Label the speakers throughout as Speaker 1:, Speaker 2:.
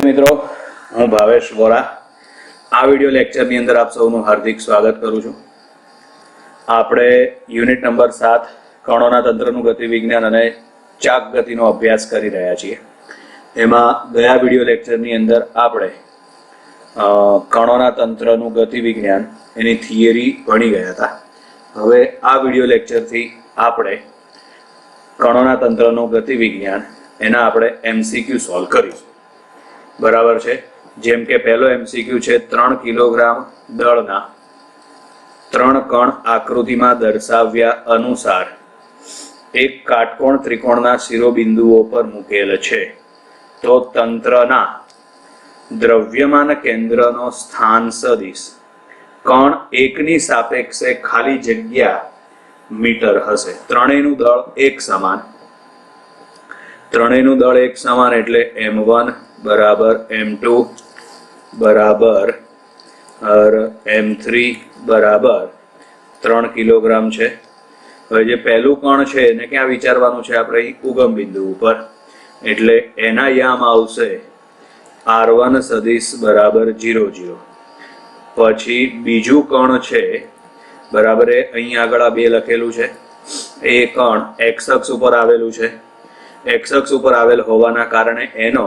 Speaker 1: મિત્રો, હું ભાવેશ વોરા આ વિડિયો લેક્ચરની અંદર આપ સૌનું હાર્દિક સ્વાગત કરું છું. આપણે યુનિટ નંબર 7 કણોના તંત્રનું ગતિવિજ્ઞાન અને ચાક ગતિનો અભ્યાસ કરી રહ્યા છીએ. એમાં ગયા વિડિયો લેક્ચરની અંદર આપણે કણોના તંત્રનું ગતિવિજ્ઞાન એની થિયરી ભણી ગયા હતા. હવે આ વિડિયો લેક્ચરથી આપણે કણોના તંત્રનું ગતિવિજ્ઞાન એના આપણે MCQ સોલ્વ કરીશું. બરાબર છે. જેમ કે પહેલો MCQ છે 3 કિલોગ્રામ દળના 3 કણ આકૃતિમાં દર્શાવ્યા અનુસાર એક કાટકોણ ત્રિકોણના શિરોબિંદુઓ પર મૂકેલ છે, તો તંત્રના દ્રવ્યમાન કેન્દ્રનો સ્થાન સદિશ કણ એકની સાપેક્ષે ખાલી જગ્યા મીટર હશે. ત્રણેયનું દળ એક સમાન. ત્રણેયનું દળ એક સમાન એટલે M1 બરાબર M2 બરાબર M3 બરાબર 3 કિલોગ્રામ છે. હવે જે પહેલું કણ છે એને ક્યાં વિચારવાનું છે આપણે? ઉગમ બિંદુ ઉપર. એટલે એના યામ આવશે R1 સદિશ બરાબર 0 0. પછી બીજું કણ છે બરાબર અહીં આગળ આ 2 લખેલું છે. એ કણ x અક્ષ ઉપર આવેલું છે. x અક્ષ ઉપર આવેલ હોવાના કારણે એનો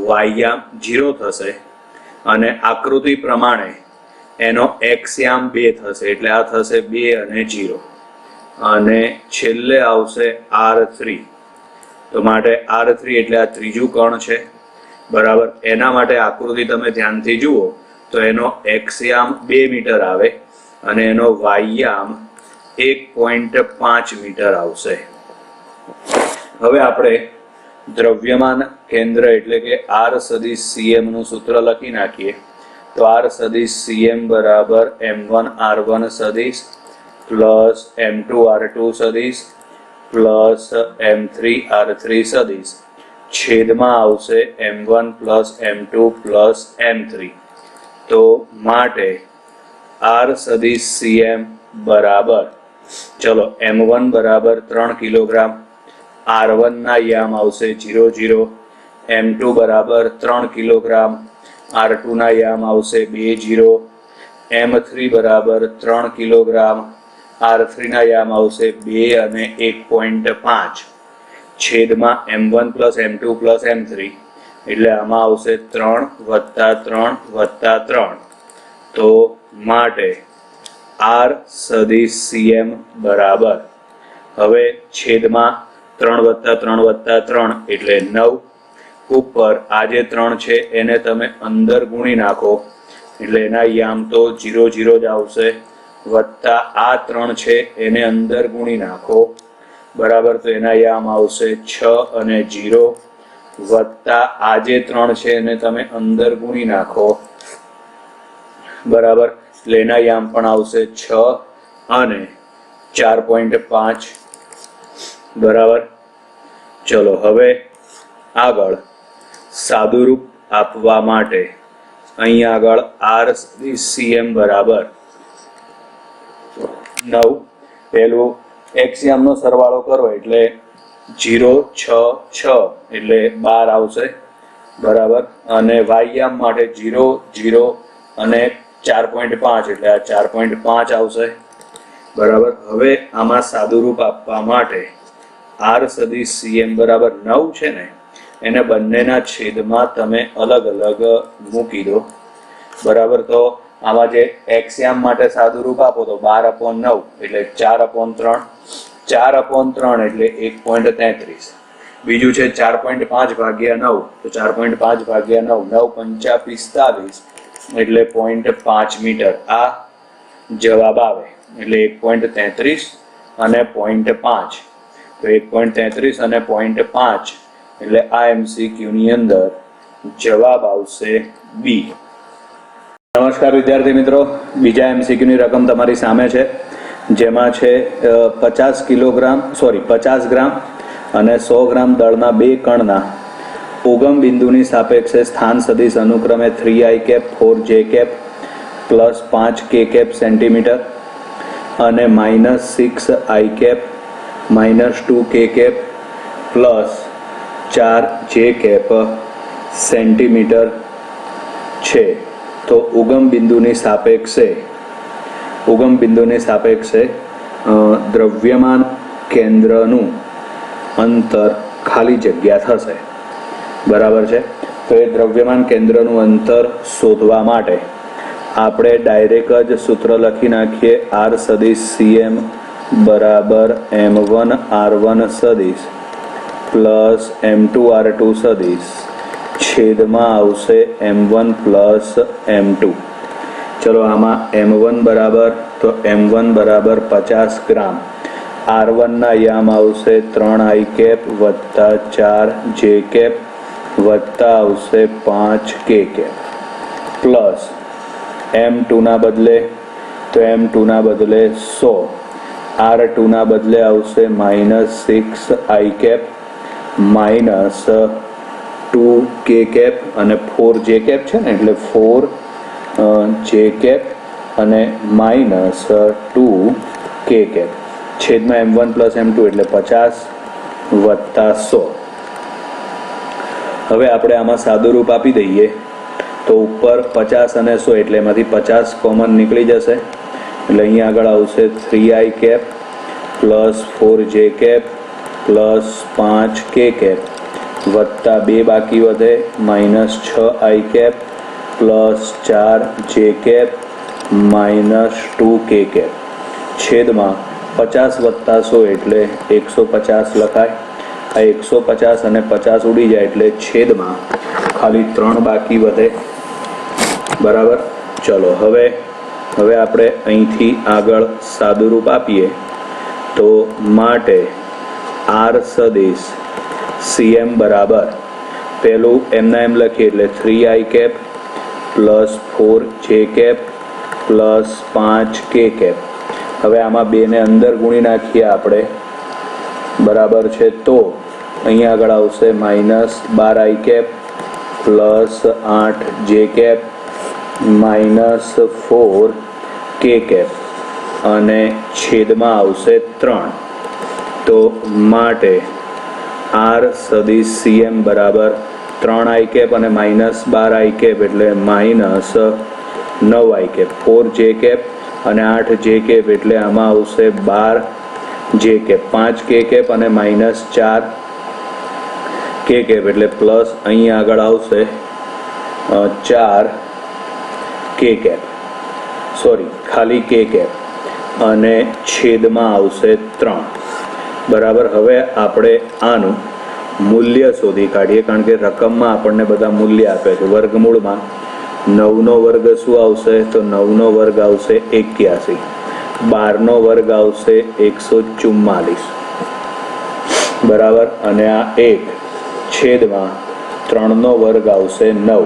Speaker 1: વાયયામ 0 થશે અને આકૃતિ પ્રમાણે એનો x યામ 2 થશે. એટલે આ થશે 2 અને 0 અને છેલ્લે આવશે R3. તો માટે R3 એટલે આ ત્રીજું કણ છે બરાબર. એના માટે આકૃતિ તમે ધ્યાનથી જુઓ તો એનો x યામ 2 મીટર આવે અને એનો વાયયામ 1.5 મીટર આવશે. હવે આપણે દ્રવ્યમાન કેન્દ્ર એટલે કે R સદિશ CM નું સૂત્ર લખી નાખીએ. તો R સદિશ CM બરાબર M1 R1 સદિશ પ્લસ M2 R2 સદિશ પ્લસ M3 R3 સદિશ છેદમાં આવશે M1 plus M2 plus M3. તો માટે R સદિશ CM બરાબર ચલો M1 બરાબર 3 કિલોગ્રામ, R1 ના યામ આવશે 0 0, M2 બરાબર 3 કિલોગ્રામ, R2 ના યામ આવશે 2 0, M3 બરાબર 3 કિલોગ્રામ, R3 ના યામ આવશે 2 અને 1.5 છેદમાં M1 plus M2 plus M3 એટલે આમાં આવશે 3 વત્તા 3 વત્તા 3. તો માટે R સદિશ CM બરાબર હવે છેદમાં 3 વત્તા 3 વત્તા 3 એટલે 9. ઉપર આ જે 3 છે એને તમે અંદર ગુણી નાખો એટલે એના યામ તો 0 0 જ આવશે. વત્તા આ 3 છે એને અંદર ગુણી નાખો બરાબર. તો એના યામ આવશે 6 અને 0. વત્તા આ જે 3 છે એને તમે અંદર ગુણી નાખો બરાબર. એટલે એના યામ પણ આવશે 6 અને 4.5 બરાબર. ચલો હવે આગળ સાદુરૂપ આપવા માટે અહીં આગળ R સદિશ CM બરાબર 9. પેલું x યામનો સરવાળો કરો એટલે 0 6 6 એટલે 12 આવશે બરાબર. અને y યામ માટે 0 0 અને 4.5 એટલે આ 4.5 આવશે બરાબર. હવે આમાં સાદુરૂપ આપવા માટે R સદિશ CM બરાબર 9 છે ને એને બંનેના છેદમાં તમે અલગ અલગ મૂકી દો બરાબર. તો આમાં જે x યામ માટે સાદુરૂપ આપો તો 12/9 એટલે 4/3, 4/3 એટલે 1.33. બીજું છે 4.5 ભાગ્યા 9 તો 4.5 ભાગ્યા 9 9 5 45 એટલે 0.5 મીટર. આ જવાબ આવે એટલે 1.33 અને 0.5. તો 1.33 અને 0.5 એટલે આ MCQ ની અંદર જવાબ આવશે B. નમસ્કાર વિદ્યાર્થી મિત્રો, બીજા MCQ ની રકમ તમારી સામે છે, જેમાં છે 50 ગ્રામ અને 100 ગ્રામ દળના 2 કણના ઉગમ બિંદુની સાપેક્ષે સ્થાન સદિશ અનુક્રમે 3i cap 4j cap plus 5k cap centimetre અને -6i cap -2k cap plus 4j cap centimetre છે તો ઉગમ બિંદુની સાપેક્ષે દ્રવ્યમાન કેન્દ્રનું અંતર ખાલી જગ્યા થશે. બરાબર છે. તો એ દ્રવ્યમાન કેન્દ્રનું અંતર શોધવા માટે આપણે ડાયરેક્ટ જ સૂત્ર લખી નાખીએ. r સદિશ cm બરાબર m1 r1 સદિશ પ્લસ m2 r2 સદિશ છેદમાં આવશે m1 પ્લસ m2. ચલો આમાં m1 બરાબર તો m1 બરાબર 50 ગ્રામ. r1 ના યામ આવશે 3i કેપ વત્તા 4j કેપ વત્તા આવશે 5k કેપ પ્લસ m2 ના બદલે તો m2 ના બદલે 100, r2 ના બદલે આવશે -6i cap minus 2k cap અને 4j કેપ છે ને એટલે 4j કેપ અને માઇનસ 2k કેપ છેદમાં m1 પ્લસ m2 એટલે 50 વત્તા 100. હવે આપણે આમાં સાદુરૂપ આપી દઈએ તો ઉપર 50 અને 100 એટલે એમાંથી 50 કોમન નીકળી જશે એટલે અહીંયા આગળ આવશે 3i cap plus 4j cap plus 5k cap વત્તા 2 બાકી વધે minus 6i cap plus 4j cap minus 2k cap છેદમાં 50 વત્તા 100 એટલે 150 લખાય. આ 150 અને 50 ઉડી જાય એટલે છેદમાં ખાલી 3 બાકી વધે. બરાબર. ચલો હવે આપણે અહીંથી આગળ સાદુરૂપ આપીએ તો માટે r સદિશ cm બરાબર પહેલું એમના એમ લખીએ એટલે 3i cap plus 4j cap plus 5k cap. હવે આમાં 2 ને અંદર ગુણી નાખીએ આપણે. બરાબર છે. તો અહીંયા આગળ આવશે -12i cap plus 8j cap minus 4k cap અને છેદમાં આવશે 3. તો માટે r સદિશ cm બરાબર 3i કેપ અને -12i કેપ એટલે -9i કેપ 4j કેપ અને 8j કેપ એટલે આમાં આવશે 12j કેપ 5k કેપ અને -4k કેપ એટલે પ્લસ અહીંયા આગળ આવશે 4k કેપ ખાલી k કેપ અને છેદમાં આવશે 3. બરાબર. હવે આપણે આનું મૂલ્ય શોધી કાઢીએ કારણ કે રકમમાં આપણને બધા મૂલ્ય આપે છે. વર્ગમૂળમાં 9 નો વર્ગ શું આવશે તો 9 નો વર્ગ આવશે 81, 12 નો વર્ગ આવશે 144. બરાબર. અને આ 1 છેદમાં 3 નો વર્ગ આવશે 9.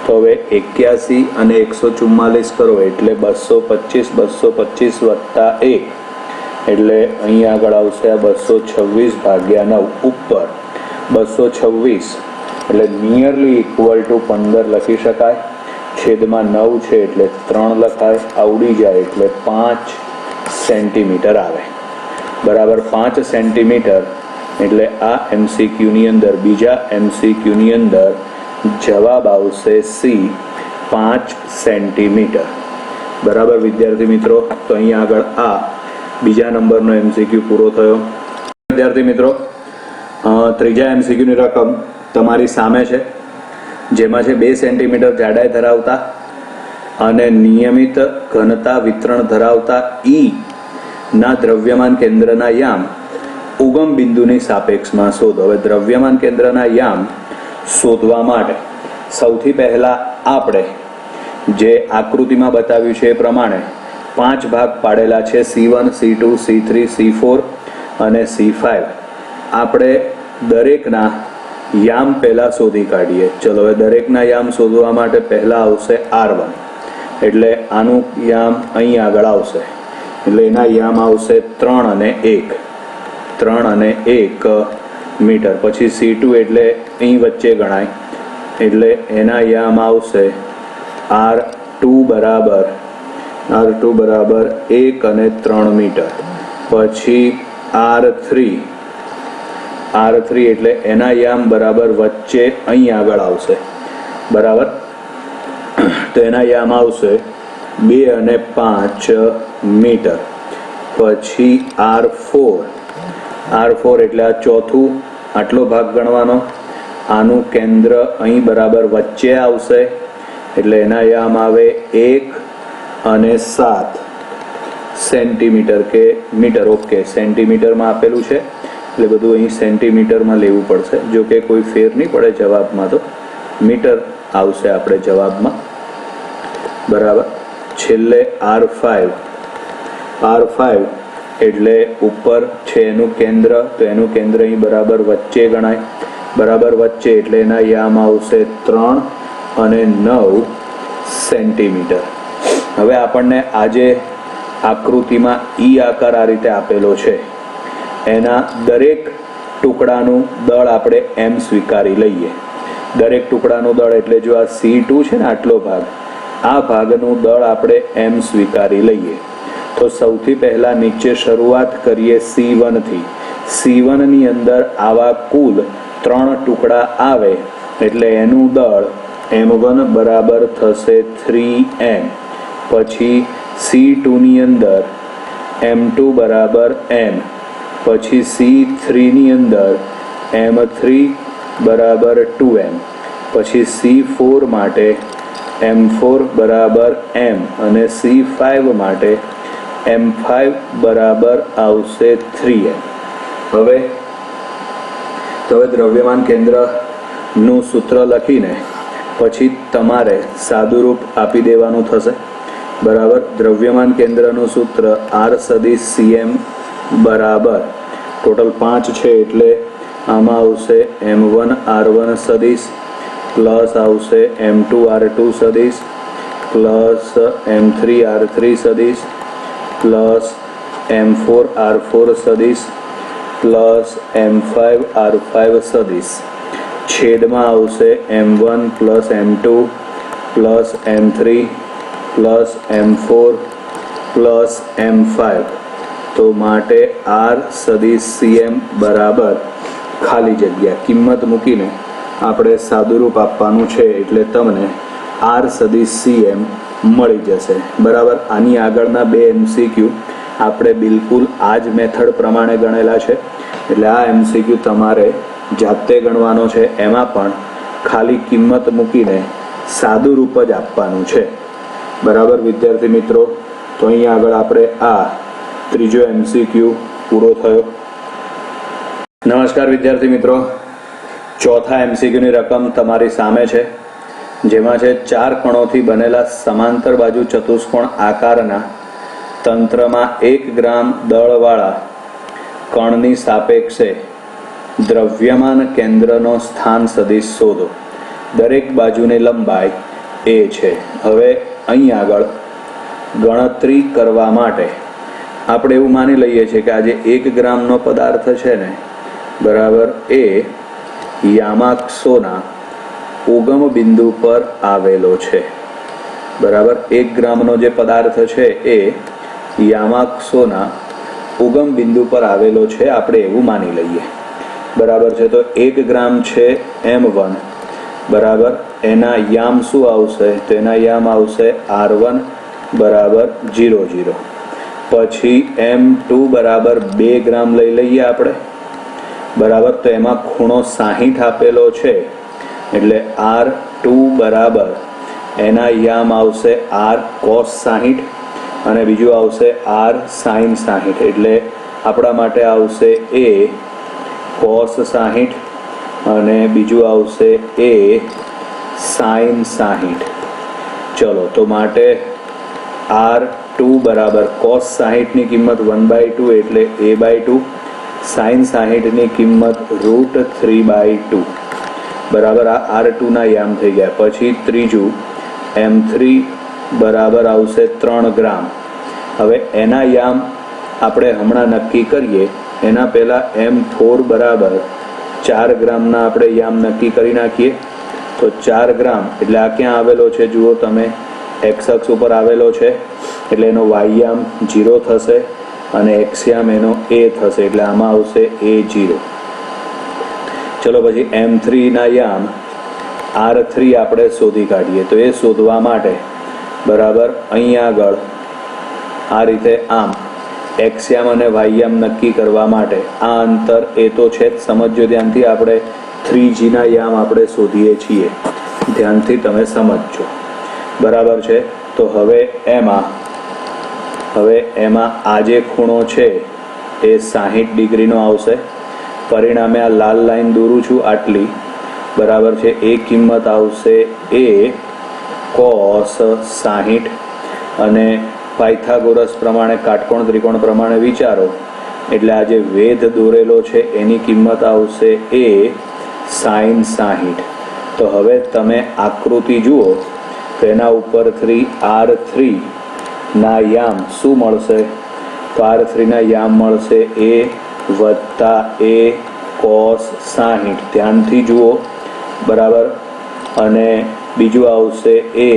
Speaker 1: તો હવે 81 અને 144 કરો એટલે 225 વત્તા 1 એટલે અહીંયા આગળ આવશે આ 226 ભાગ્યા 9 ઉપર 226 એટલે નિયરલી ઇક્વલ ટુ 15 લખી શકાય. છેદમાં 9 છે એટલે 3 લખાય. આવડી જાય એટલે 5 સેન્ટીમીટર આવે. બરાબર. 5 સેન્ટીમીટર એટલે આ MCQની અંદર બીજા MCQની અંદર જવાબ આવશે C 5 સેન્ટીમીટર. બરાબર વિદ્યાર્થી મિત્રો. તો અહીંયા આગળ આ બીજા નંબરનો MCQ પૂરો થયો. વિદ્યાર્થી મિત્રો ત્રીજા MCQની રકમ તમારી સામે છે જેમાં છે 2 સેન્ટીમીટર જાડાઈ ધરાવતા અને નિયમિત ઘનતા વિતરણ ધરાવતા E ના દ્રવ્યમાન કેન્દ્રના યામ ઉગમ બિંદુની સાપેક્ષમાં શોધો. હવે દ્રવ્યમાન કેન્દ્રના યામ શોધવા માટે સૌથી પહેલા આપણે જે આકૃતિમાં બતાવ્યું છે એ પ્રમાણે 5 ભાગ પાડેલા છે C1, C2, C3, C4 અને C5. આપણે દરેકના યામ પહેલા શોધી કાઢીએ. ચલો હવે દરેકના યામ શોધવા માટે પહેલા આવશે R1 એટલે આનું યામ અહીં આગળ આવશે એટલે એના યામ આવશે 3 અને 1 મીટર. પછી C2 એટલે અહીં વચ્ચે ગણાય એટલે એના યામ આવશે R2 બરાબર 1 અને 3 મીટર. પછી R3 R3 એટલે એના યામ બરાબર વચ્ચે અહીં આગળ આવશે, બરાબર. તો એના યામ આવશે 2 અને 5 મીટર. પછી R4 એટલે આ ચોથું, આટલો ભાગ ગણવાનો. આનું કેન્દ્ર અહીં બરાબર વચ્ચે આવશે એટલે એના યામ આવે 1 અને 7 સેન્ટીમીટર કે મીટર. ઓકે, સેન્ટીમીટરમાં આપેલું છે એટલે બધું અહીં સેન્ટીમીટરમાં લેવું પડશે. જો કે કોઈ ફેર નહીં પડે જવાબમાં, તો મીટર આવશે આપણે જવાબમાં, બરાબર. છેલ્લે R5 એટલે ઉપર છે એનું કેન્દ્ર, તો એનું કેન્દ્ર અહીં બરાબર વચ્ચે ગણાય, બરાબર વચ્ચે એટલે એના યામ આવશે 3 અને 9 સેન્ટીમીટર. હવે આપણને આજે આકૃતિમાં ઈ આકાર આ રીતે આપેલો છે, એના દરેક ટુકડાનું દળ આપણે એમ સ્વીકારી લઈએ. દરેક ટુકડાનું દળ એટલે જો આ C2 છે ને, આટલો ભાગ, આ ભાગનું દળ આપણે એમ સ્વીકારી લઈએ. તો સૌથી પહેલા નીચે શરૂઆત કરીએ C1 થી. C1 ની અંદર આવા કુલ 3 ટુકડા આવે એટલે એનું દળ M1 બરાબર થશે 3M. પછી C2 ની અંદર M2 બરાબર M. પછી C3 ની અંદર M3 બરાબર 2M. પછી C4 માટે M4 બરાબર M અને C5 માટે M5 બરાબર આવશે 3M. હવે દ્રવ્યમાન કેન્દ્રનું સૂત્ર લખીને પછી તમારે સાદુરૂપ આપી દેવાનું થશે, બરાબર. દ્રવ્યમાન કેન્દ્રનું સૂત્ર R સદિશ CM બરાબર ટોટલ 5 છે એટલે આમાં આવશે M1 R1 સદિશ પ્લસ આવશે M2 R2 સદિશ પ્લસ M3 R3 સદિશ પ્લસ M4 R4 સદિશ પ્લસ M5 R5 સદિશ. છેદમાં આવશે M1 plus M2 plus M3 plus M4 plus M5. તો માટે R સદિશ CM બરાબર ખાલી જગ્યા કિંમત મૂકીને આપણે સાદુરૂપ આપવાનું છે એટલે તમને R સદિશ CM મળી જશે, બરાબર. આની આગળના 2 MCQ આપણે બિલકુલ આ જ મેથડ પ્રમાણે ગણેલા છે એટલે આ MCQ તમારે જાતે ગણવાનો છે. એમાં પણ ખાલી કિંમત મૂકીને સાદુરૂપ જ આપવાનું છે, બરાબર વિદ્યાર્થી મિત્રો. તો અહીંયા આગળ આપણે આ ત્રીજો MCQ પૂરો થયો. નમસ્કાર વિદ્યાર્થી મિત્રો, ચોથા MCQ ની રકમ તમારી સામે છે, જેમાં છે 4 કણોથી બનેલા સમાંતર બાજુ ચતુષ્કોણ આકારના તંત્રમાં 1 ગ્રામ દળવાળા કણની સાપેક્ષે દ્રવ્યમાન કેન્દ્રનો સ્થાન સદિશ શોધો. દરેક બાજુની લંબાઈ a છે. હવે અહીં આગળ ગણતરી કરવા માટે આપણે એવું માની લઈએ છીએ કે આ જે 1 ગ્રામનો પદાર્થ છે ને, બરાબર, એ યામાક્ષોના ઉગમ બિંદુ પર આવેલો છે, બરાબર. 1 ગ્રામનો જે પદાર્થ છે એ યામાક્ષોના ઉગમ બિંદુ પર આવેલો છે, આપણે એવું માની લઈએ, બરાબર છે. તો 1 ગ્રામ છે M1, બરાબર. એના યામ શું આવશે? તો એના યામ આવશે R1 બરાબર 0 0. પછી M2 બરાબર 2 ગ્રામ લઈ લઈએ આપણે, બરાબર. તો એમાં ખૂણો 60 આપેલો છે એટલે R2 બરાબર એના યામ આવશે R cos 60 અને બીજું આવશે R sin 60 એટલે આપણા માટે આવશે A cos 60 અને બીજું આવશે A sin 60. ચલો, તો માટે R2 બરાબર cos 60 ની કિંમત 1/2 એટલે A/2, sin 60 ની કિંમત √3/2, બરાબર. આ R2 ના યામ થઈ ગયા. પછી ત્રીજું M3 બરાબર આવશે 3 ગ્રામ. હવે એના યામ આપણે હમણાં નક્કી કરીએ એના પહેલા M4 બરાબર 4 ગ્રામના આપણે યામ નક્કી કરી નાખીએ. તો 4 ગ્રામ એટલે આ ક્યાં આવેલો છે જુઓ તમે, x અક્ષ ઉપર આવેલો છે એટલે એનો y યામ 0 થશે અને x યામ એનો a થશે એટલે આમાં આવશે A0. ચલો પછી M3 ના યામ R3 આપણે શોધી કાઢીએ. તો એ શોધવા માટે બરાબર અહીં આગળ આ રીતે આમ x યામ અને y યામ નક્કી કરવા માટે આ અંતર એ તો છે જ, સમજો ધ્યાનથી. આપણે 3g ના યામ આપણે શોધીએ છીએ, ધ્યાનથી તમે સમજજો. બરાબર છે. તો હવે એમાં આ જે ખૂણો છે એ 60 ડિગ્રીનો આવશે. પરિણામે આ લાલ લાઈન દોરું છું આટલી, બરાબર છે. એ કિંમત આવશે એ cos 60, અને પાયથાગોરસ પ્રમાણે કાટકોણ ત્રિકોણ પ્રમાણે વિચારો એટલે આ જે વેધ દોરેલો છે એની કિંમત આવશે એ sin 60. તો હવે તમે આકૃતિ જુઓ તો એના ઉપરથી R3 ના યામ શું મળશે? તો R3 ના યામ મળશે એ વત્તા એ cos 60. ધ્યાનથી જુઓ, બરાબર. અને બીજું આવશે એ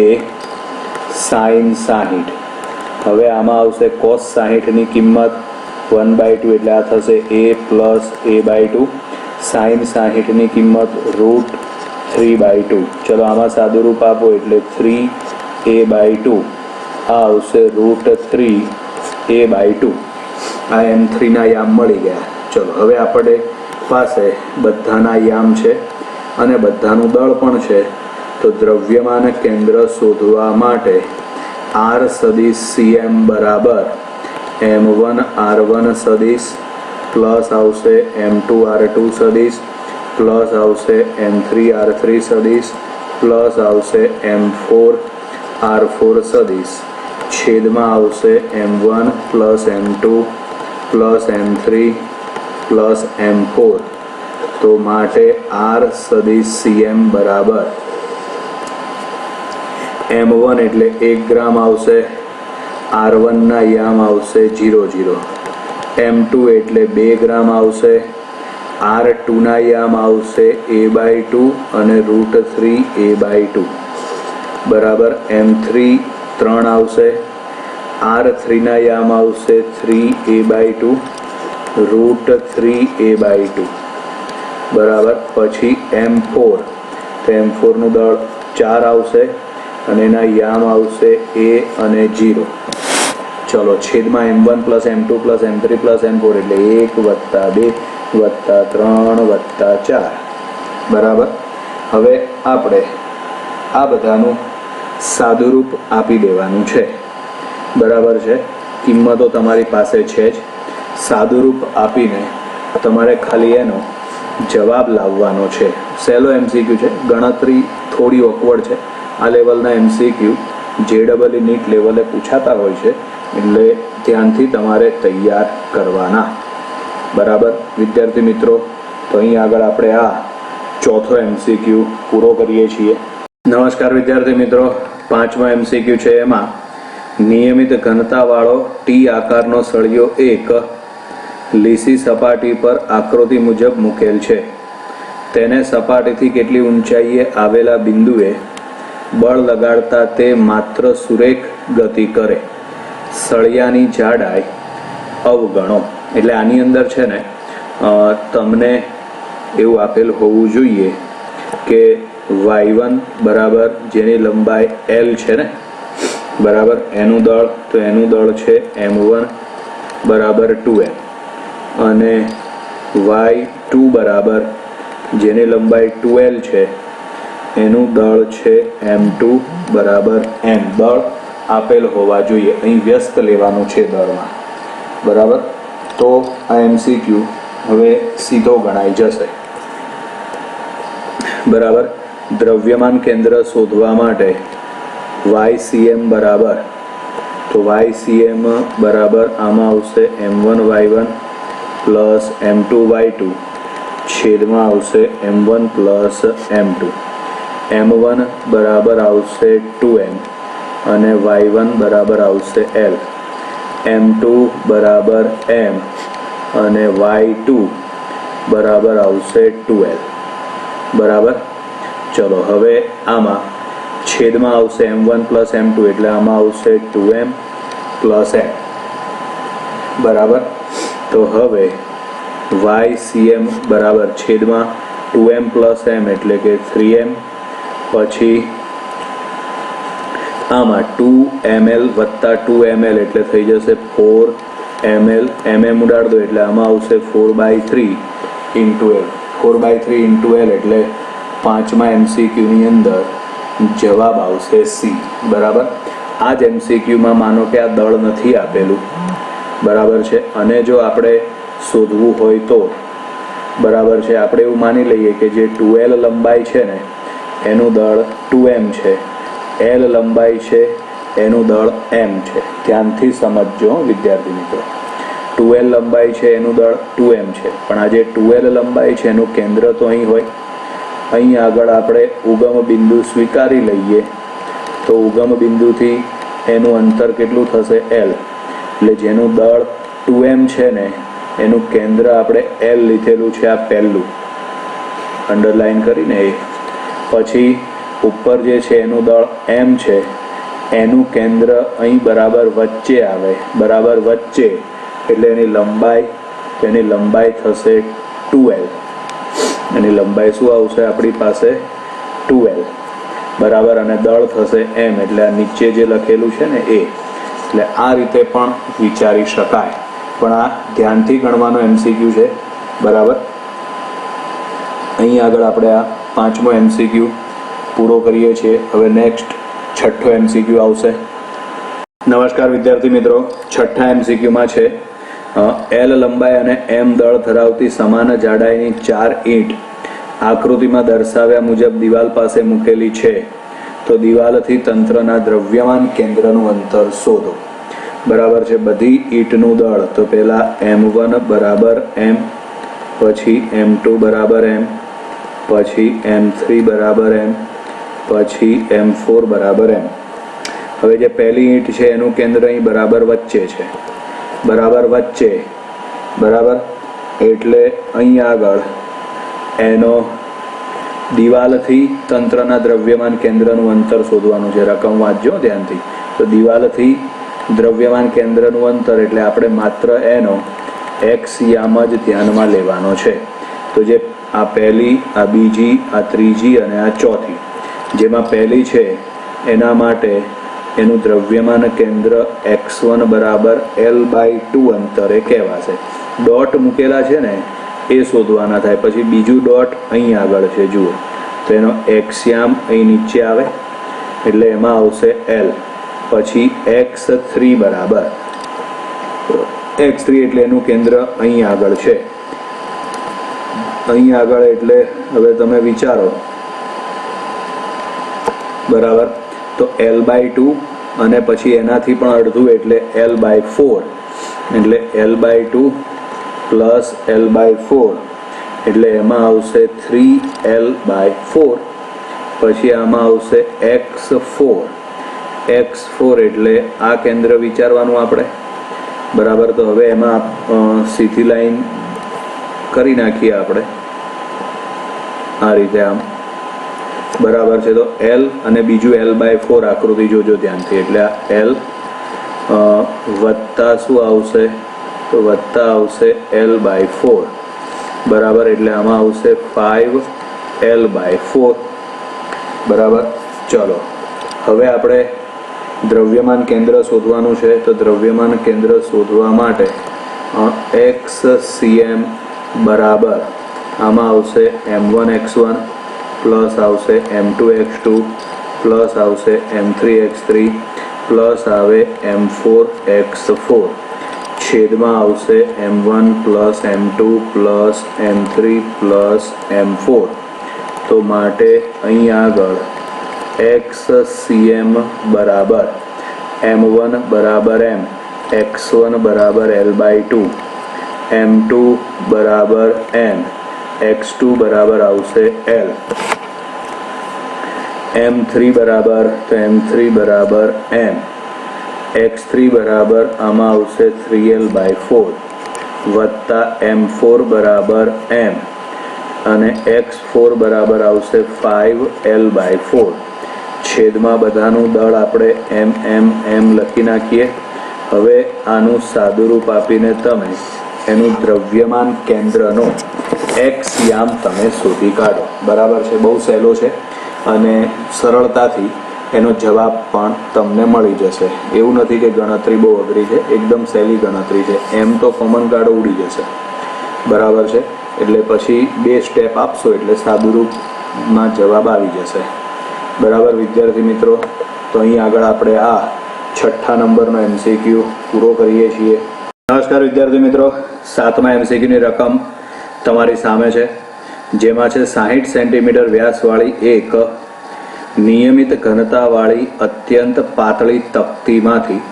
Speaker 1: sin 60. હવે આમાં આવશે cos 60ની કિંમત 1/2 એટલે આ થશે a પ્લસ a/2. sin 60ની કિંમત √3/2. ચલો આમાં સાદુરૂપ આપો એટલે 3a/2. આ આવશે √3a/2. આ M3 ના યામ મળી ગયા. ચલો હવે આપણે પાસે બધાના યામ છે અને બધાનું દળ પણ છે. તો દ્રવ્યમાન કેન્દ્ર શોધવા માટે R સદિશ CM બરાબર M1 R1 સદિશ પ્લસ આવશે M2 R2 સદિશ પ્લસ આવશે M3 R3 સદિશ પ્લસ આવશે M4 R4 સદિશ છેદમાં આવશે M1 plus M2 plus M3 plus M4. તો માટે R સદિશ CM બરાબર M1 એટલે 1 ગ્રામ આવશે, R1 ના યામ આવશે 0.0, M2 એટલે 2 ગ્રામ આવશે, R2 ના યામ આવશે a/2 અને √3a/2, બરાબર. M3 3 આવશે, R3 ના યામ આવશે 3a/2 √3a/2, બરાબર. પછી M4, તો M4 નું દળ 4 આવશે અને એના યામ આવશે a અને 0. ચલો છેદમાં M1 plus M2 plus M3 plus M4 એટલે 1 વત્તા 2 વત્તા 3 વત્તા 4, બરાબર. હવે આપણે આ બધાનું સાદુરૂપ આપી દેવાનું છે, બરાબર છે. કિંમતો તમારી પાસે છે જ. સાદુરૂપ આપીને તમારે ખાલી એનો જવાબ લાવવાનો છે. સહેલો MCQ છે, ગણતરી થોડી ઓકવર્ડ છે. આ લેવલના MCQ JEE નીટ લેવલે પૂછાતા હોય છે, એટલે ધ્યાનથી તમારે તૈયાર કરવાના, બરાબર. વિદ્યાર્થી મિત્રો, તો અહીં આગળ આપણે આ ચોથો MCQ પૂરો કરીએ છીએ. નમસ્કાર વિદ્યાર્થી મિત્રો, પાંચમો MCQ છે. એમાં નિયમિત ઘનતાવાળો T આકારનો સળિયો એક લીસી સપાટી પર આકૃતિ મુજબ મૂકેલ છે. તેને સપાટીથી કેટલી ઊંચાઈએ આવેલા બિંદુએ બળ લગાડતા તે માત્ર સુરેખ ગતિ કરે. સળિયાની જાડાઈ અવગણો. એટલે આની અંદર છે ને તમને એવું આપેલ હોવું જોઈએ કે y1 બરાબર જેની લંબાઈ L છે ને, બરાબર, એનું દળ, તો એનું દળ છે M1 બરાબર 2m, અને y2 બરાબર જેની લંબાઈ 2l છે એનું દળ છે M2 બરાબર m. દળ આપેલ હોવા જોઈએ. અહીં વ્યસ્ત લેવાનું છે દળમાં, બરાબર. તો આ MCQ હવે સીધો ગણાઈ જશે, બરાબર. દ્રવ્યમાન કેન્દ્ર શોધવા માટે YCM બરાબર, તો YCM બરાબર આમાં આવશે M1 Y1 plus M2 Y2 છેદમાં આવશે M1 પ્લસ M2. M1 બરાબર આવશે 2m અને Y1 બરાબર આવશે L. M2 બરાબર m અને Y2 બરાબર આવશે 2l, બરાબર. ચલો હવે આમાં છેદમાં આવશે M1 પ્લસ M2 એટલે આમાં આવશે 2m પ્લસ m, બરાબર. તો હવે YCM બરાબર છેદમાં 2m પ્લસ m એટલે કે 3m, પછી આમાં 2ml વત્તા 2ml એટલે થઈ જશે 4ml, mm ઉડાડ દો એટલે આમાં આવશે 4/3 ઇન્ટુ l. 4/3 ઇન્ટુ l એટલે 5મા MCQની અંદર જવાબ આવશે C. બરાબર. આ જ MCQમાં માનો કે આ દળ નથી આપેલું, બરાબર છે, અને જો આપણે શોધવું હોય તો બરાબર છે, આપણે એવું માની લઈએ કે જે 2l લંબાઈ છે ને એનું દળ 2m છે, l લંબાઈ છે એનું દળ m છે. ધ્યાનથી સમજજો વિદ્યાર્થી મિત્રો. 2l લંબાઈ છે એનું દળ 2m છે, પણ આ જે 2l લંબાઈ છે એનું કેન્દ્ર તો અહીં હોય. અહીં આગળ આપણે ઉગમ બિંદુ સ્વીકારી લઈએ તો ઉગમ બિંદુથી એનું અંતર કેટલું થશે? l. એટલે જેનું દળ 2m છે ને એનું કેન્દ્ર આપણે l લીધેલું છે, આ પહેલું અંડરલાઈન કરીને. એ પછી ઉપર જે છે એનું દળ m છે, એનું કેન્દ્ર અહીં બરાબર વચ્ચે આવે, બરાબર વચ્ચે, એટલે એની લંબાઈ થશે 2l. એની લંબાઈ શું આવશે આપણી પાસે? 2l. બરાબર. અને દળ થશે m, એટલે આ નીચે જે લખેલું છે ને એ. એટલે આ રીતે પણ વિચારી શકાય, પણ આ ધ્યાનથી ગણવાનો MCQ છે. બરાબર. અહીં આગળ આપણે આ 5મો MCQ પૂરો કરીએ છીએ. હવે નેક્સ્ટ 6થો MCQ આવશે. નમસ્કાર વિદ્યાર્થી મિત્રો. 6થા MCQમાં છે l લંબાઈ અને m દળ ધરાવતી સમાન જાડાઈની 4 ઈંટ આકૃતિમાં દર્શાવ્યા મુજબ દિવાલ પાસે મૂકેલી છે, તો દિવાલથી તંત્રના દ્રવ્યમાન કેન્દ્રનું અંતર શોધો. બરાબર છે. બધી ઈંટનું દળ તો પહેલા m1 બરાબર m, પછી m2 બરાબર m, પછી m3 બરાબર m, પછી m4 બરાબર m. હવે જે પહેલી ઈંટ છે એનું કેન્દ્ર અહીં બરાબર વચ્ચે છે, બરાબર વચ્ચે. બરાબર. એટલે અહીં આગળ એનો દિવાલથી તંત્રના દ્રવ્યમાન કેન્દ્રનું અંતર શોધવાનું છે. રકમ વાંચજો ધ્યાનથી. તો દિવાલથી દ્રવ્યમાન કેન્દ્રનું અંતર એટલે આપણે માત્ર એનો x યામ જ ધ્યાનમાં લેવાનો છે. તો જે આ પહેલી, આ બીજી, આ ત્રીજી અને આ ચોથી, જેમાં પહેલી છે એના માટે એનું દ્રવ્યમાન કેન્દ્ર x1 બરાબર l/2 અંતરે કહેવાશે. ડોટ મૂકેલા છે ને એ શોધવાના થાય. પછી બીજું ડોટ અહીં આગળ છે, જુઓ, તો એનો x યામ અહીં નીચે આવે એટલે એમાં આવશે l. પછી x3 બરાબર x3 એટલે એનું કેન્દ્ર અહીં આગળ છે, અહીં આગળ. એટલે હવે તમે વિચારો. બરાબર. તો l/2 અને પછી એનાથી પણ અડધું એટલે l/4, એટલે l/2 પ્લસ l/4 એટલે એમાં આવશે 3l/4. પછી આમાં આવશે x4 એટલે આ કેન્દ્ર વિચારવાનું આપણે. બરાબર. તો હવે એમાં સીધી લાઈન કરી નાખીએ આપણે આ રીતે આમ. બરાબર છે. તો l અને બીજું l/4 આકૃતિ જોજો ધ્યાનથી. એટલે આ l વત્તા શું આવશે? તો વત્તા આવશે l/4. બરાબર. એટલે આમાં આવશે 5l/4. બરાબર. ચલો હવે આપણે દ્રવ્યમાન કેન્દ્ર શોધવાનું છે. તો દ્રવ્યમાન કેન્દ્ર શોધવા માટે xcm બરાબર આમાં આવશે m1x1 પ્લસ આવશે m2x2 પ્લસ આવશે m3x3 પ્લસ આવે m4x4 છેદમાં આવશે m1 plus m2 plus m3 plus m4. તો માટે અહીં આગળ xcm બરાબર m1 બરાબર m, x1 બરાબર l/2, m2 બરાબર m, x2 બરાબર આવશે l, m3 બરાબર તો m3 બરાબર m, x3 બરાબર આમાં આવશે 3l/4 વત્તા m4 બરાબર m અને x4 બરાબર આવશે 5l/4. છેદમાં બધાનું દળ આપણે m લખી નાખીએ. હવે આનું સાદુરૂપ આપીને તમે એનું દ્રવ્યમાન કેન્દ્રનો x યામ તમે શોધી કાઢો. બરાબર છે, બહુ સહેલો છે અને સરળતાથી એનો જવાબ પણ તમને મળી જશે. એવું નથી કે ગણતરી બહુ અઘરી છે, એકદમ સહેલી ગણતરી છે. એમ તો કોમન કાઢો ઉડી જશે. બરાબર છે, એટલે પછી 2 સ્ટેપ આપશો એટલે સાદુરૂપમાં જવાબ આવી જશે. બરાબર વિદ્યાર્થી મિત્રો, તો અહીં આગળ આપણે આ 6થા નંબરનો MCQ પૂરો કરીએ છીએ. નમસ્કાર વિદ્યાર્થી મિત્રો, 7મા MCQની રકમ તમારી સામે છે, જેમાં છે 60 સેન્ટીમીટર વ્યાસવાળી એક નિયમિત ઘનતાવાળી અત્યંત પાતળી તકતીમાંથી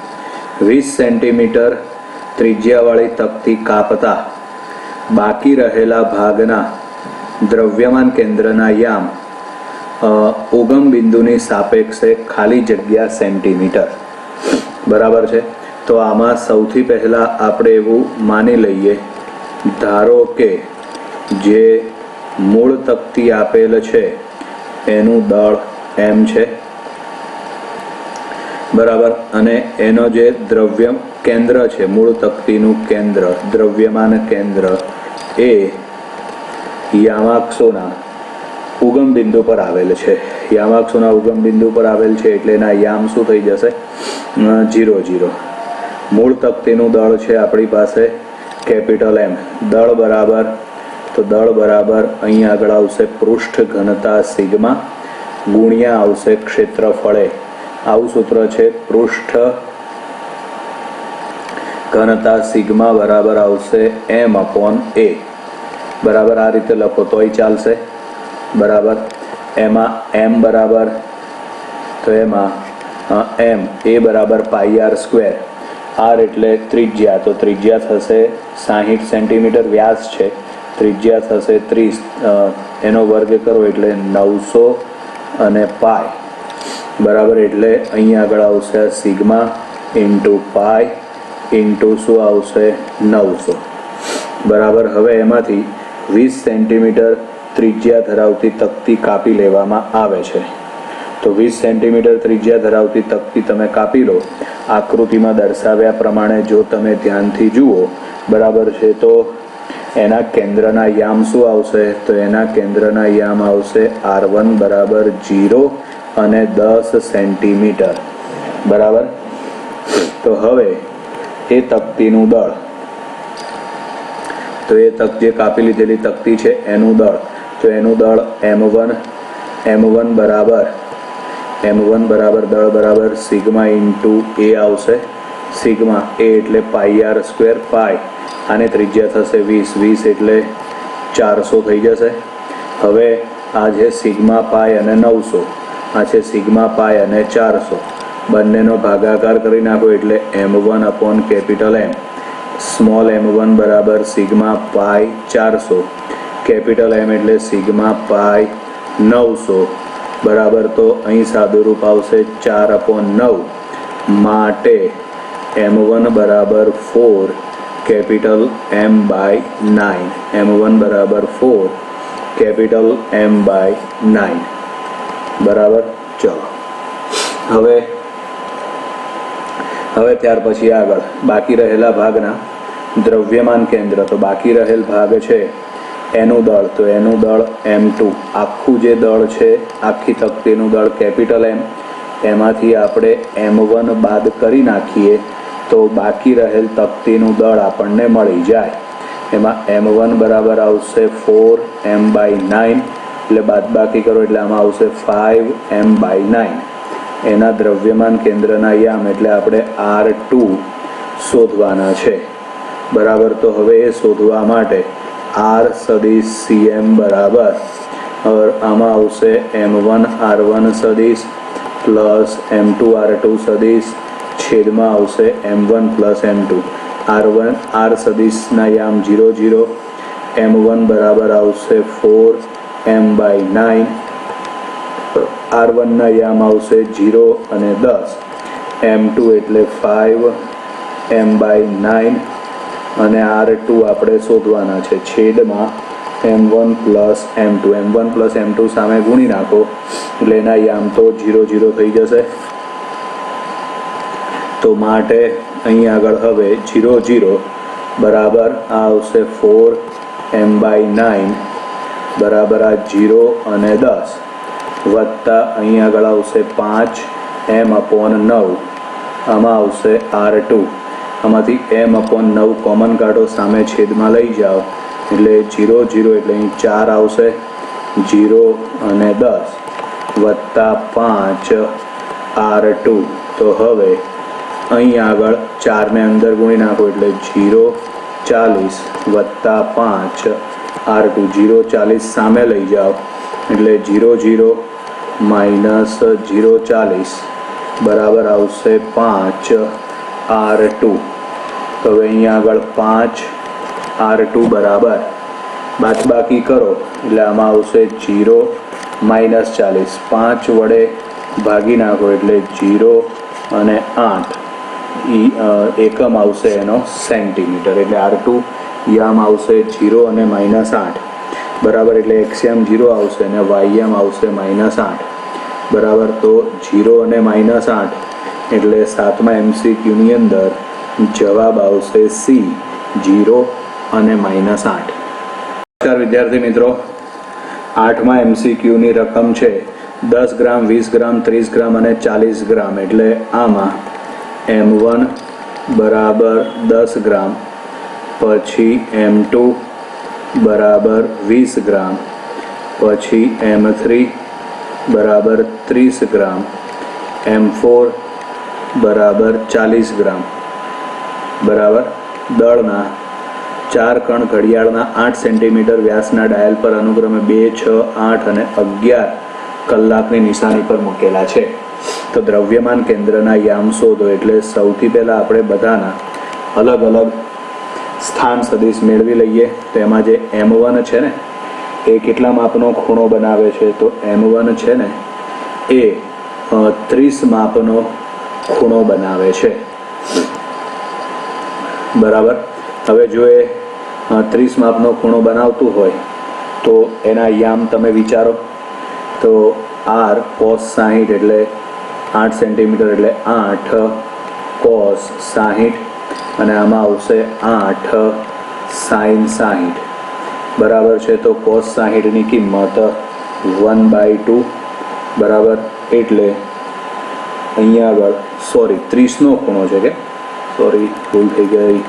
Speaker 1: 20 સેન્ટીમીટર ત્રિજ્યાવાળી તકતી કાપતા બાકી રહેલા ભાગના દ્રવ્યમાન કેન્દ્રના યામ ઉગમ બિંદુની સાપેક્ષે ખાલી જગ્યા સેન્ટીમીટર. બરાબર છે, તો આમાં સૌથી પહેલાં આપણે એવું માની લઈએ, ધારો કે જે મૂળ તકતી આપેલ છે એનું દળ m છે. બરાબર, અને એનો જે દ્રવ્ય કેન્દ્ર છે, મૂળ તકતીનું કેન્દ્ર, દ્રવ્યમાન કેન્દ્ર એ યામાક્ષોના ઉગમ બિંદુ પર આવેલ છે. યામાક્ષોના ઉગમ બિંદુ પર આવેલ છે એટલે એના યામ શું થઈ જશે? 0 0. મૂળ તકતીનું દળ છે આપણી પાસે કેપિટલ M. દળ બરાબર અહીં આગળ આવશે પૃષ્ઠ ઘનતા સિગ્મા ગુણ્યા આવશે ક્ષેત્રફળે. આવું સૂત્ર છે, પૃષ્ઠ ઘનતા સિગ્મા બરાબર આવશે m/a. બરાબર, આ રીતે લખો તોય ચાલશે. બરાબર, એમાં m બરાબર, તો એમાં m a બરાબર πr². r એટલે ત્રિજ્યા, તો ત્રિજ્યા થશે 60 સેન્ટીમીટર. વ્યાસ છે, ત્રિજ્યા થશે 30, એનો વર્ગ કરો એટલે 900 અને પાય. બરાબર, એટલે અહીં આગળ આવશે સિગ્મા ઇન્ટુ પાય ઇન્ટુ શું આવશે? 900. બરાબર, હવે એમાંથી 20 સેન્ટીમીટર ત્રિજ્યા ધરાવતી તકતી કાપી લેવામાં આવે છે. તો 20 સેન્ટીમીટર ત્રિજ્યા ધરાવતી તકતી તમે કાપી લો. આકૃતિમાં દર્શાવ્યા પ્રમાણે જો તમે ધ્યાનથી જુઓ, બરાબર છે, તો એના કેન્દ્રના યામ શું આવશે? તો એના કેન્દ્રના યામ આવશે r1 બરાબર 0 અને 10 સેન્ટીમીટર. બરાબર, તો હવે એ તકતીનું દળ, તો એ જે કાપી લીધેલી તકતી છે એનું દળ, તો એનું દળ m1 બરાબર દળ બરાબર સિગ્મા ઇન્ટુ a આવશે. સિગ્મા a એટલે πr², પાય આને ત્રિજ્યા થશે 20 એટલે 400 થઈ જશે. હવે આ છે સિગ્મા પાય અને 900, આ છે સિગ્મા પાય અને 400, બંનેનો ભાગાકાર કરી નાખો એટલે m1 capital M. Small m1 બરાબર સિગ્મા પાય 400, કેપિટલ M એટલે સિગ્મા પાય 900. બરાબર, તો અહીં સાદુરૂપ આવશે 4/9, માટે m1 બરાબર 4 કેપિટલ M/9. m1 બરાબર 4 કેપિટલ M/9. બરાબર, ચલો હવે ત્યાર પછી આગળ બાકી રહેલા ભાગના દ્રવ્યમાન કેન્દ્ર, તો બાકી રહેલ ભાગ છે એનું દળ, તો એનું દળ m2. આખું જે દળ છે, આખી તકતીનું દળ કેપિટલ M, એમાંથી આપણે m1 બાદ કરી નાખીએ તો બાકી રહેલ તકતીનું દળ આપણને મળી જાય. એમાં m1 બરાબર આવશે 4m/9, એટલે બાદબાકી કરો એટલે આમાં આવશે 5m/9. એના દ્રવ્યમાન કેન્દ્રના યામ એટલે આપણે r2 શોધવાના છે. બરાબર, તો હવે એ શોધવા માટે r સદિશ cm બરાબર આમાં આવશે m1 r1 સદિશ પ્લસ m2 r2 સદિશ છેદમાં આવશે m1 પ્લસ m2. r સદિશના યામ 0 0, m1 બરાબર આવશે 4m/9, r1 ના યામ આવશે 0 અને 10, m2 એટલે 5m/9 અને r2 આપણે શોધવાના છે. છેદમાં m1 plus m2, m1 plus m2 સામે ગુણી નાખો એટલે એના યામ તો 0 0 થઈ જશે. તો માટે અહીં આગળ હવે 0 0 બરાબર આ આવશે m/9 બરાબર આ 0 અને 10 વત્તા અહીં આગળ આવશે 5m/9 આમાં આવશે r2 આમાંથી m/9 કોમન કાઢો સામે છેદમાં લઈ જાઓ એટલે 0 0 એટલે અહીં 4 આવશે 0 અને 10 વત્તા 5 r2 તો હવે અહીં આગળ 4 ને અંદર ગુણી નાખો એટલે 0 40 વત્તા 5 r2 0 40 સામે લઈ જાઓ એટલે 0 0 માઇનસ 0 40 બરાબર આવશે 5 r2 તો હવે અહીં આગળ 5 r2 બરાબર બાદબાકી કરો એટલે આમાં આવશે 0 માઇનસ 40 5 વડે ભાગી નાખો એટલે 0 અને 8 એકમ આવશે એનો સેન્ટીમીટર એટલે r2 યામ આવશે 0 અને -8 બરાબર એટલે એક્સયામ 0 આવશે અને વાયયામ આવશે -8 બરાબર તો 0 અને -8 એટલે 7મા MCQની અંદર જવાબ આવશે સી 0 અને -8. નમસ્કાર વિદ્યાર્થી મિત્રો, 8મા MCQની રકમ છે 10 ગ્રામ 20 ગ્રામ 30 ગ્રામ અને 40 ગ્રામ એટલે આમાં m1 બરાબર 10 ગ્રામ પછી m2 બરાબર 20 ગ્રામ પછી m3 બરાબર 30 ગ્રામ m4 બરાબર 40 ગ્રામ બરાબર દળના 4 કણ ઘડિયાળના 8 સેન્ટીમીટર વ્યાસના ડાયલ પર અનુક્રમે 2, 6, 8 અને 11 કલાકની નિશાની પર મૂકેલા છે. તો દ્રવ્યમાન કેન્દ્રના યામ શોધો એટલે સૌથી પહેલાં આપણે બધાના અલગ અલગ સ્થાન સદિશ મેળવી લઈએ. તો એમાં જે m1 છે ને એ કેટલા માપનો ખૂણો બનાવે છે તો m1 છે ને એ 30 માપનો ખૂણો બનાવે છે બરાબર. હવે જો એ 30 માપનો ખૂણો બનાવતું હોય તો એના યામ તમે વિચારો તો r cos 60 એટલે 8 સેન્ટીમીટર એટલે 8 cos 60 અને આમાં આવશે 8 sin 60 બરાબર છે. તો cos 60ની કિંમત 1/2 બરાબર એટલે અહીંયા આગળ 30નો ખૂણો છે કે ભૂલ થઈ ગઈ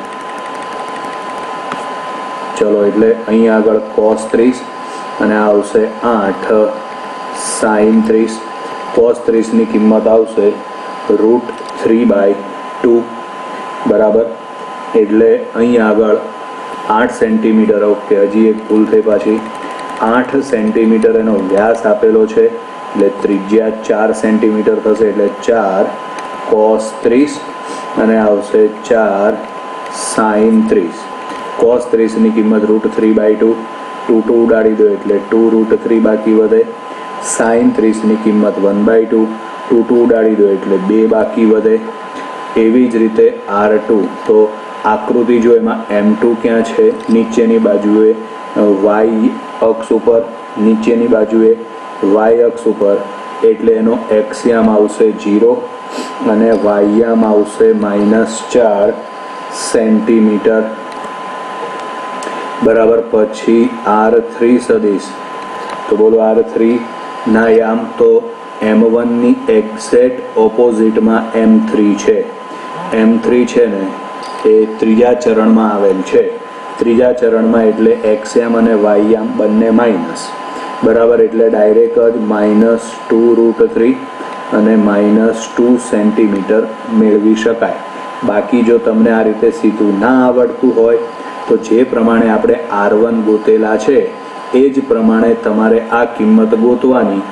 Speaker 1: ચલો એટલે અહીંયા આગળ cos 30 અને આ આવશે 8 sin 30 cos 30ની કિંમત આવશે √3/2 બરાબર એટલે અહીંયા આગળ 8 સેન્ટીમીટર ઓકે હજી એક ભૂલ થઈ પાછી 8 સેન્ટીમીટર એનો વ્યાસ આપેલો છે એટલે ત્રિજ્યા 4 સેન્ટીમીટર થશે એટલે 4 cos 30 અને આવશે 4 sin 30 cos 30ની કિંમત √3/2 2 ઉડાડી દો એટલે 2√3 બાકી વધે sin 30ની કિંમત 1/2 2 ઉડાડી દો એટલે 2 બાકી વધે. એવી જ રીતે r2 તો આકૃતિ જો એમાં m2 ક્યાં છે નીચેની બાજુએ y અક્ષ ઉપર નીચેની બાજુએ y અક્ષ ઉપર એટલે એનો x યામ આવશે 0 અને y યામ આવશે -4 સેન્ટીમીટર બરાબર. પછી r3 સદિશ તો બોલો r3 ના યામ તો m1ની એક્ઝેક્ટ ઓપોઝિટમાં m3 છે. m3 છે ને એ ત્રીજા ચરણમાં આવેલ છે. ત્રીજા ચરણમાં એટલે x યામ અને y યામ બંને માઇનસ બરાબર એટલે ડાયરેક્ટ જ -2√3 અને -2 સેન્ટીમીટર મેળવી શકાય. બાકી જો તમને આ રીતે સીધું ના આવડતું હોય તો જે પ્રમાણે આપણે r1 ગોતેલા છે એ જ પ્રમાણે તમારે આ કિંમત ગોતવાની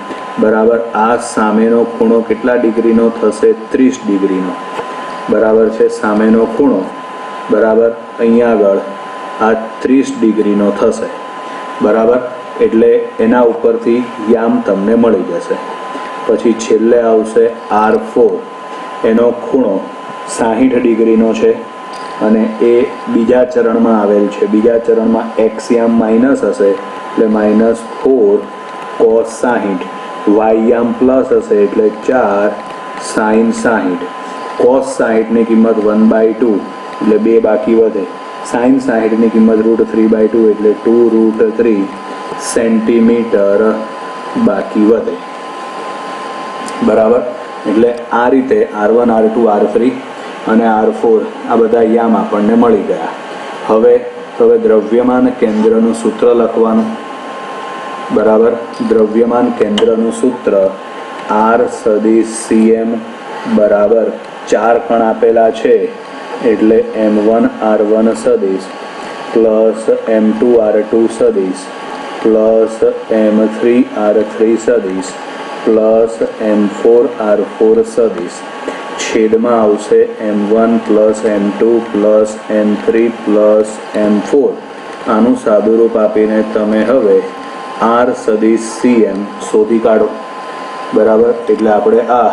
Speaker 1: બરાબર. આ સામેનો ખૂણો કેટલા ડિગ્રીનો થશે 30 ડિગ્રીનો બરાબર છે સામેનો ખૂણો બરાબર અહીંયા આગળ આ 30 ડિગ્રીનો થશે બરાબર એટલે એના ઉપરથી યામ તમને મળી જશે. પછી છેલ્લે આવશે r4 એનો ખૂણો 60 ડિગ્રીનો છે અને એ બીજા ચરણમાં આવેલ છે. બીજા ચરણમાં x યામ માઇનસ હશે એટલે -4 cos 60 y યામ પ્લસ હશે એટલે 4 sin 60 cos 60ની કિંમત 1/2 એટલે 2 બાકી વધે sin 60 ની કિંમત √3/2 એટલે 2√3 સેન્ટીમીટર બાકી વધે. બરાબર. એટલે આ રીતે R1 R2 R3 અને R4 આ બધા યામ આપણને મળી ગયા. હવે દ્રવ્યમાન કેન્દ્રનું સૂત્ર લખવાનું. બરાબર. દ્રવ્યમાન કેન્દ્રનું સૂત્ર R સદિશ cm બરાબર 4 કણ આપેલા છે એટલે m1 R1 સદિશ પ્લસ m2 R2 સદિશ પ્લસ m3 R3 સદિશ પ્લસ m4 R4 સદિશ છેદમાં આવશે m1 plus m2 plus m3 plus m4. આનું સાદુરૂપ આપીને તમે હવે R સદિશ cm શોધી કાઢો. બરાબર. એટલે આપણે આ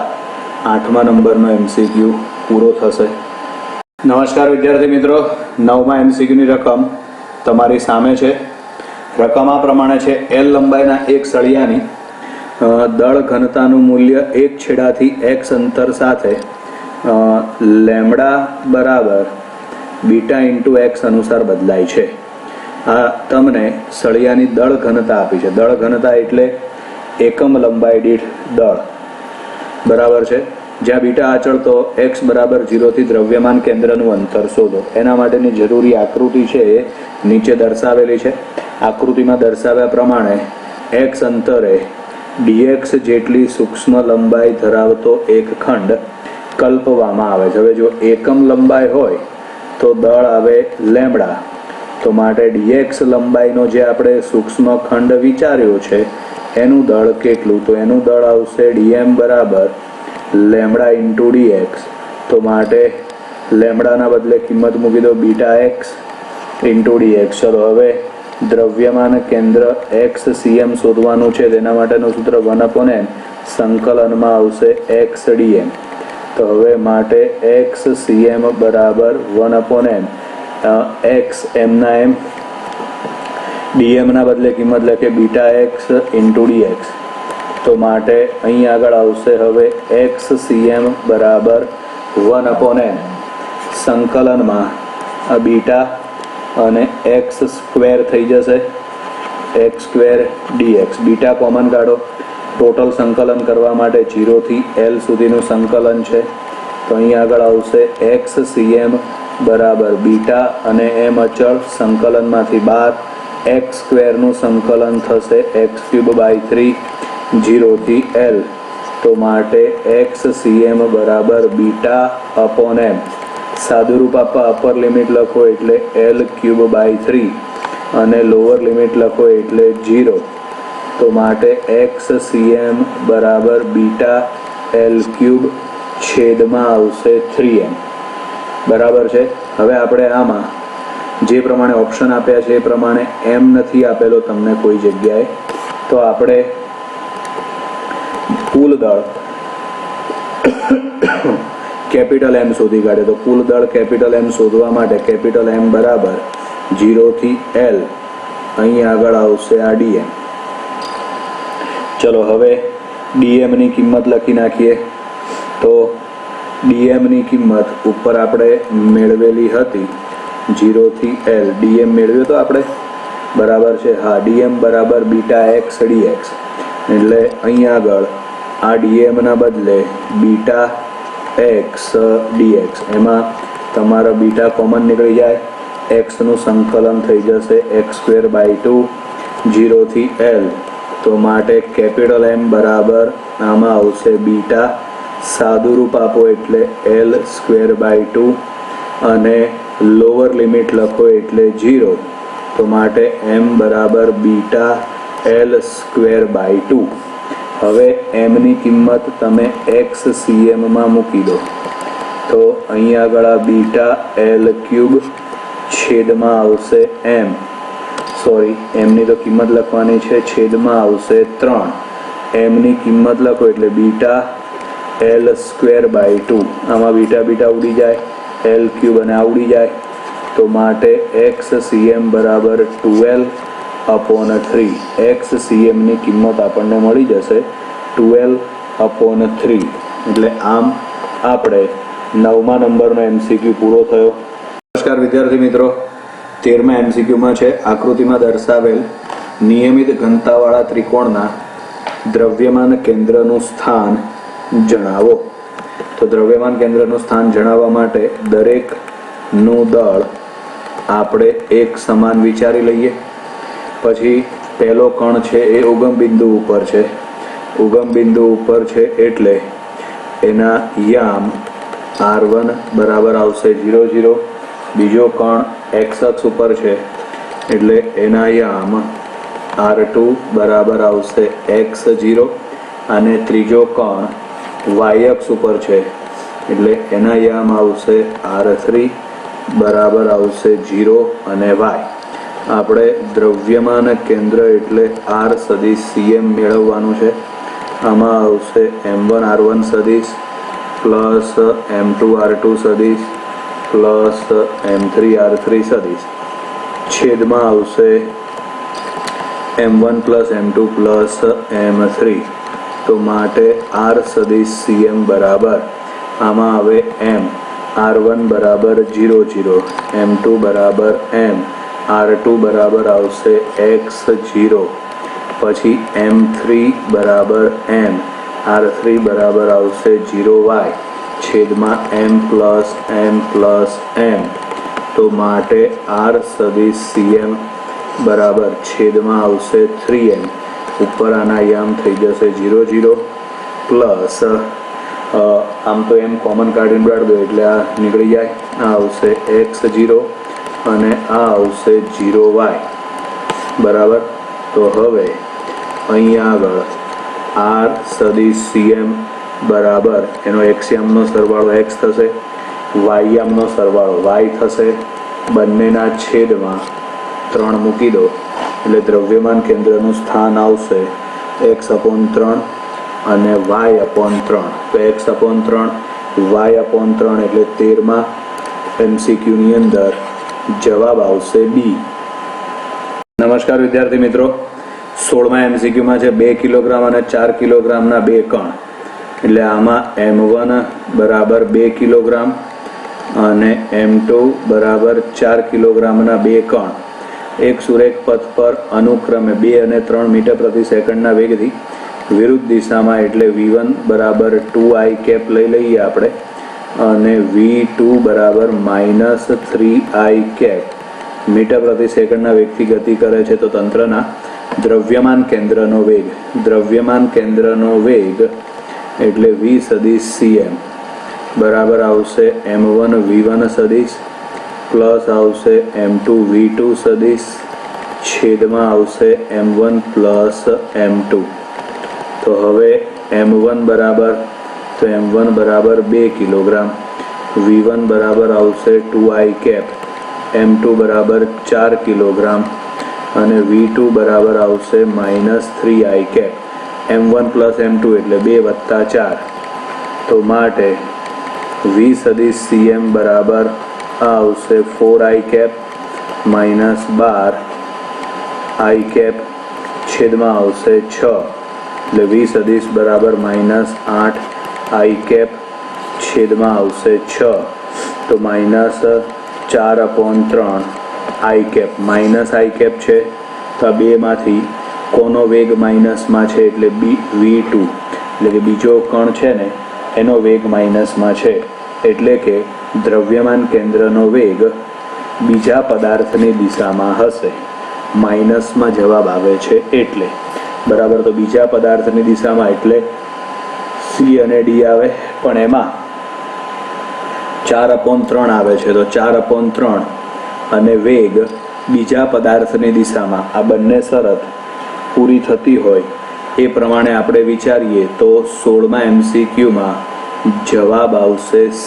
Speaker 1: 8મા નંબરનો MCQ પૂરો થશે. નમસ્કાર વિદ્યાર્થી મિત્રો, 9મા MCQની રકમ તમારી સામે છે. રકમ આ પ્રમાણે છે. L લંબાઈના એક સળિયાની દળ ઘનતાનું મૂલ્ય એક છેડાથી x અંતર સાથે લેમ્બડા બરાબર બીટા ઇન્ટુ x અનુસાર બદલાય છે. આ તમને સળિયાની દળ ઘનતા આપી છે. દળ ઘનતા એટલે એકમ લંબાઈ દીઠ દળ. બરાબર છે. જ્યાં બીટા અચળ તો x બરાબર 0 થી દ્રવ્યમાન કેન્દ્રનું અંતર શોધો. એના માટેની જરૂરી આકૃતિ છે એ નીચે દર્શાવેલી છે. આકૃતિમાં દર્શાવ્યા પ્રમાણે x અંતરે dx જેટલી સૂક્ષ્મ લંબાઈ ધરાવતો એક ખંડ કલ્પવામાં આવે છે. હવે જો એકમ લંબાઈ હોય તો દળ આવે લેમ્બડા. તો માટે dx લંબાઈનો જે આપણે સૂક્ષ્મ ખંડ વિચાર્યો છે એનું દળ કેટલું? તો એનું દળ આવશે dm બરાબર લેમ્બડા ઇન્ટુ dx. તો માટે લેમ્બડાના બદલે કિંમત મૂકી દો બીટા x ઇન્ટુ dx. ચલો હવે દ્રવ્યમાન કેન્દ્ર x cm શોધવાનું છે. તેના માટેનું સૂત્ર 1/n સંકલનમાં આવશે x dm. તો હવે માટે x cm બરાબર 1/n x m ના m dm ના બદલે કિંમત લખે બીટા x ઇન્ટુ dx. તો માટે અહીં આગળ આવશે હવે x cm બરાબર 1/n સંકલનમાં આ બીટા અને x સ્ક્વેર થઈ જશે x square dx. Beta common કાઢો. ટોટલ સંકલન કરવા માટે 0 થી L સુધીનું સંકલન છે. તો અહીં આગળ આવશે x cm બરાબર બીટા અને m અચળ સંકલનમાંથી 12 x સ્ક્વેરનું સંકલન થશે x³/3 0 થી L. તો માટે x cm બરાબર બીટા અપોન m. સાદુરૂપ આપવા અપર લિમિટ લખો એટલે L³/3 અને લોઅર લિમિટ લખો એટલે 0. તો માટે x cm બરાબર બીટા L³ છેદમાં આવશે 3m. બરાબર છે. હવે આપણે આમાં જે પ્રમાણે ઓપ્શન આપ્યા છે એ પ્રમાણે m નથી આપેલો તમને કોઈ જગ્યાએ. તો આપણે કુલ દળ કેપિટલ M શોધી કાઢે. તો કુલ દળ કેપિટલ M શોધવા માટે કેપિટલ M બરાબર 0 થી L. અહીં આગળ આવશે આ dm. ચલો હવે dm ની કિંમત લખી નાખીએ. તો dm ની કિંમત ઉપર આપણે મેળવેલી હતી 0 થી L. dm મેળવ્યો તો આપણે. બરાબર છે. હા, dm બરાબર બીટા x dx. એટલે અહીં આગળ આ dm ના બદલે બીટા x dx. એમાં તમારો બીટા કોમન નીકળી જાય. x નું સંકલન થઈ જશે x²/2 0 થી L. તો માટે કેપિટલ M બરાબર આમાં આવશે બીટા. સાદુરૂપ આપો એટલે L²/2 અને લોઅર લિમિટ લખો એટલે 0. તો માટે m બરાબર બીટા L²/2. હવે m ની કિંમત તમે x cm માં મૂકી દો. તો અહીં આગળ આ બીટા L³ છેદમાં આવશે m. સોરી, m ની તો કિંમત લખવાની છે, છેદમાં આવશે 3. m ની કિંમત લખો એટલે બીટા L²/2. આમાં બીટા બીટા ઉડી જાય, L³ અને આ ઉડી જાય. તો માટે x cm બરાબર 12/3. x cm ની કિંમત આપણને મળી જશે 12/3. એટલે આમ આપણે 9મા નંબરનો MCQ પૂરો થયો. નમસ્કાર વિદ્યાર્થી મિત્રો, 13મા MCQમાં છે આકૃતિમાં દર્શાવેલ નિયમિત ઘનતાવાળા ત્રિકોણના દ્રવ્યમાન કેન્દ્રનું સ્થાન જણાવો. તો દ્રવ્યમાન કેન્દ્રનું સ્થાન જણાવવા માટે દરેકનું દળ આપણે એક સમાન વિચારી લઈએ. પછી પહેલો કણ છે એ ઉગમ બિંદુ ઉપર છે. ઉગમ બિંદુ ઉપર છે એટલે એના યામ r1 બરાબર આવશે 0 0. બીજો કણ x અક્ષ ઉપર છે એટલે એના યામ r2 બરાબર આવશે x0. અને ત્રીજો કણ y અક્ષ ઉપર છે એટલે એના યામ આવશે r3 બરાબર આવશે 0 અને y. આપણે દ્રવ્યમાન કેન્દ્ર એટલે r સદિશ cm મેળવવાનું છે. આમાં આવશે m1 r1 સદિશ પ્લસ m2 r2 સદિશ પ્લસ m3 r3 સદિશ છેદમાં આવશે m1 plus m2 plus m3. તો માટે r સદિશ cm બરાબર આમાં આવે m r1 બરાબર 0 0, m2 બરાબર m, r2 બરાબર આવશે x0, પછી m3 બરાબર m, r3 બરાબર આવશે 0y છેદમાં m પ્લસ m. તો માટે r સદિશ cm બરાબર છેદમાં આવશે 3m. ઉપર આના યામ થઈ જશે 0 0 પ્લસ આમ તો એમ કોમન કાઢીને બાળ દો એટલે આ નીકળી જાય. આ આવશે x0 અને આ આવશે 0y બરાબર. તો હવે અહીંયા આગળ r સદિશ cm બરાબર એનો x યામનો સરવાળો x થશે, y યામનો સરવાળો y થશે. બંનેના છેદમાં 3 મૂકી દો એટલે દ્રવ્યમાન કેન્દ્રનું સ્થાન આવશે x/3 અને y/3. તો x/3 y/3 એટલે 13મા MCQની અંદર જવાબ આવશે B. નમસ્કાર વિદ્યાર્થી મિત્રો, 16મા MCQમાં છે 2 કિલોગ્રામ અને 4 કિલોગ્રામના બે કણ. એટલે આમાં m1 બરાબર 2 કિલોગ્રામ અને m2 બરાબર 4 કિલોગ્રામના બે કણ એક સુરેખ પથ પર અનુક્રમે 2 અને 3 મીટર પ્રતિ સેકન્ડના વેગથી વિરુદ્ધ દિશામાં એટલે v1 બરાબર 2i કેપ લઈ લઈએ આપણે અને v2 બરાબર -3i કેપ મીટર પ્રતિ સેકન્ડના વેગથી ગતિ કરે છે. તો તંત્રના દ્રવ્યમાન કેન્દ્રનો વેગ એટલે v સદિશ cm બરાબર આવશે m1 v1 સદિશ પ્લસ આવશે m2 v2 સદિશ છેદમાં આવશે m1 પ્લસ m2. તો હવે m1 બરાબર 2 કિલોગ્રામ, v1 બરાબર આવશે 2i કેપ, m2 બરાબર 4 કિલોગ્રામ અને v2 બરાબર આવશે -3i cap. m1 plus m2 એટલે 2 વત્તા 4. તો માટે v સદિશ cm બરાબર આવશે 4i કેપ -12i કેપ છેદમાં આવશે 6 એટલે v સદિશ બરાબર -8i કેપ છેદમાં આવશે 6. તો -4/3i કેપ -i કેપ છે. તો આ બેમાંથી કોનો વેગ માઇનસમાં છે એટલે v2 એટલે કે બીજો કણ છે ને એનો વેગ માઇનસમાં છે. એટલે કે દ્રવ્યમાન કેન્દ્રનો વેગ બીજા પદાર્થની દિશામાં હશે. માઇનસમાં જવાબ આવે છે એટલે બરાબર. તો બીજા પદાર્થની દિશામાં એટલે C અને D આવે, પણ એમાં 4/3 આવે છે. તો 4/3 અને વેગ બીજા પદાર્થની દિશામાં આ બંને શરત પૂરી થતી હોય એ પ્રમાણે આપણે વિચારીએ તો 16મા MCQમાં જવાબ આવશે C.